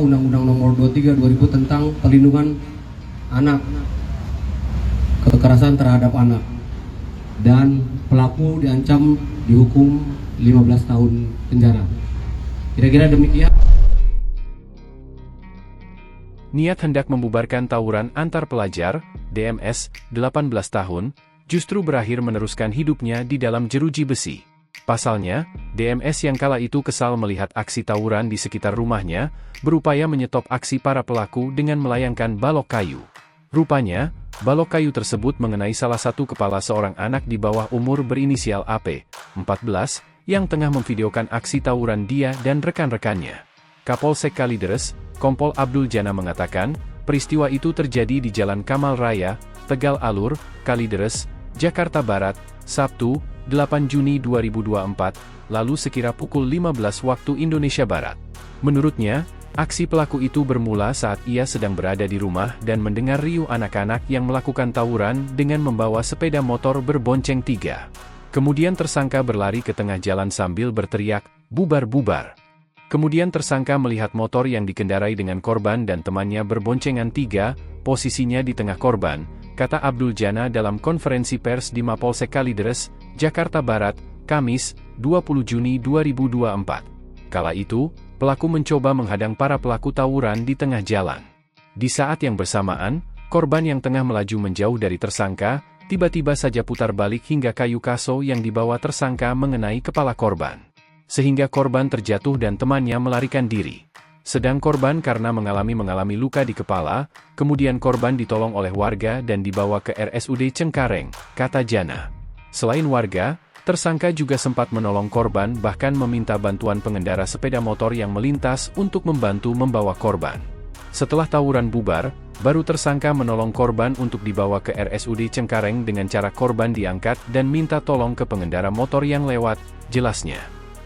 Undang-Undang Nomor 23 2000 tentang Perlindungan Anak, kekerasan terhadap anak, dan pelaku diancam dihukum 15 tahun penjara. Kira-kira demikian. Niat hendak membubarkan tawuran antar pelajar, DMS, 18 tahun, justru berakhir meneruskan hidupnya di dalam jeruji besi. Pasalnya, DMS yang kala itu kesal melihat aksi tawuran di sekitar rumahnya, berupaya menyetop aksi para pelaku dengan melayangkan balok kayu. Rupanya, balok kayu tersebut mengenai salah satu kepala seorang anak di bawah umur berinisial AP, 14, yang tengah memvideokan aksi tawuran dia dan rekan-rekannya. Kapolsek Kalideres, Kompol Abdul Jana mengatakan, peristiwa itu terjadi di Jalan Kamal Raya, Tegal Alur, Kalideres, Jakarta Barat, Sabtu, 8 Juni 2024, lalu sekira pukul 15 waktu Indonesia Barat. Menurutnya, aksi pelaku itu bermula saat ia sedang berada di rumah dan mendengar riuh anak-anak yang melakukan tawuran dengan membawa sepeda motor berbonceng 3. Kemudian tersangka berlari ke tengah jalan sambil berteriak, "Bubar, bubar!" Kemudian tersangka melihat motor yang dikendarai dengan korban dan temannya berboncengan 3, posisinya di tengah korban, kata Abdul Jana dalam konferensi pers di Mapolsek Kalideres, Jakarta Barat, Kamis, 20 Juni 2024. Kala itu, pelaku mencoba menghadang para pelaku tawuran di tengah jalan. Di saat yang bersamaan, korban yang tengah melaju menjauh dari tersangka, tiba-tiba saja putar balik hingga kayu kaso yang dibawa tersangka mengenai kepala korban. Sehingga korban terjatuh dan temannya melarikan diri. Sedang korban karena mengalami luka di kepala, kemudian korban ditolong oleh warga dan dibawa ke RSUD Cengkareng, kata Jana. Selain warga, tersangka juga sempat menolong korban bahkan meminta bantuan pengendara sepeda motor yang melintas untuk membantu membawa korban. Setelah tawuran bubar, baru tersangka menolong korban untuk dibawa ke RSUD Cengkareng dengan cara korban diangkat dan minta tolong ke pengendara motor yang lewat, jelasnya.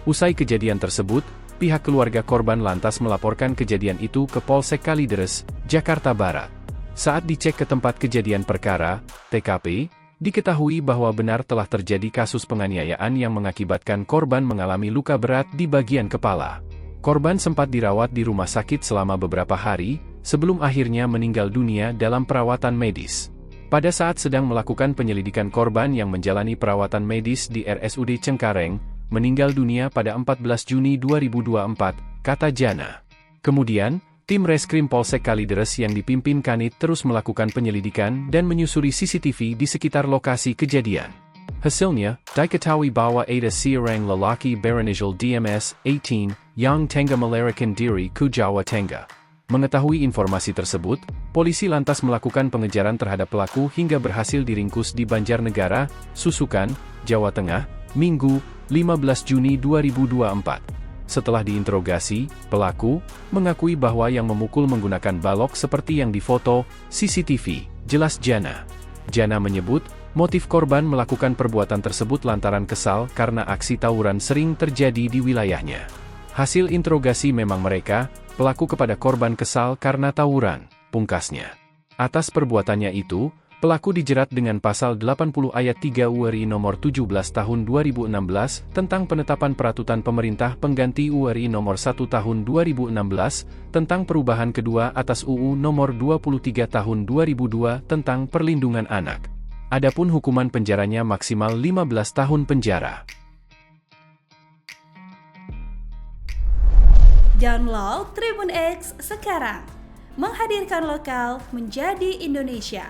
Usai kejadian tersebut, pihak keluarga korban lantas melaporkan kejadian itu ke Polsek Kalideres, Jakarta Barat. Saat dicek ke tempat kejadian perkara, TKP, diketahui bahwa benar telah terjadi kasus penganiayaan yang mengakibatkan korban mengalami luka berat di bagian kepala. Korban sempat dirawat di rumah sakit selama beberapa hari, sebelum akhirnya meninggal dunia dalam perawatan medis. Pada saat sedang melakukan penyelidikan korban yang menjalani perawatan medis di RSUD Cengkareng, meninggal dunia pada 14 Juni 2024, kata Jana. Kemudian, tim Reskrim Polsek Kalideres yang dipimpin Kanit terus melakukan penyelidikan dan menyusuri CCTV di sekitar lokasi kejadian. Hasilnya, diketahui bahwa ada seorang lelaki berinisial DMS 18 yang tengah melarikan diri ke Jawa Tengah. Mengetahui informasi tersebut, polisi lantas melakukan pengejaran terhadap pelaku hingga berhasil diringkus di Banjarnegara, Susukan, Jawa Tengah, Minggu, 15 Juni 2024. Setelah diinterogasi, pelaku mengakui bahwa yang memukul menggunakan balok seperti yang difoto CCTV, jelas Jana. Jana menyebut, motif korban melakukan perbuatan tersebut lantaran kesal karena aksi tawuran sering terjadi di wilayahnya. Hasil interogasi memang mereka, pelaku kepada korban kesal karena tawuran, pungkasnya. Atas perbuatannya itu, pelaku dijerat dengan pasal 80 ayat 3 URI nomor 17 tahun 2016 tentang penetapan peraturan pemerintah pengganti URI nomor 1 tahun 2016 tentang perubahan kedua atas UU nomor 23 tahun 2002 tentang perlindungan anak. Adapun hukuman penjaranya maksimal 15 tahun penjara. Download Tribun X sekarang, menghadirkan lokal menjadi Indonesia.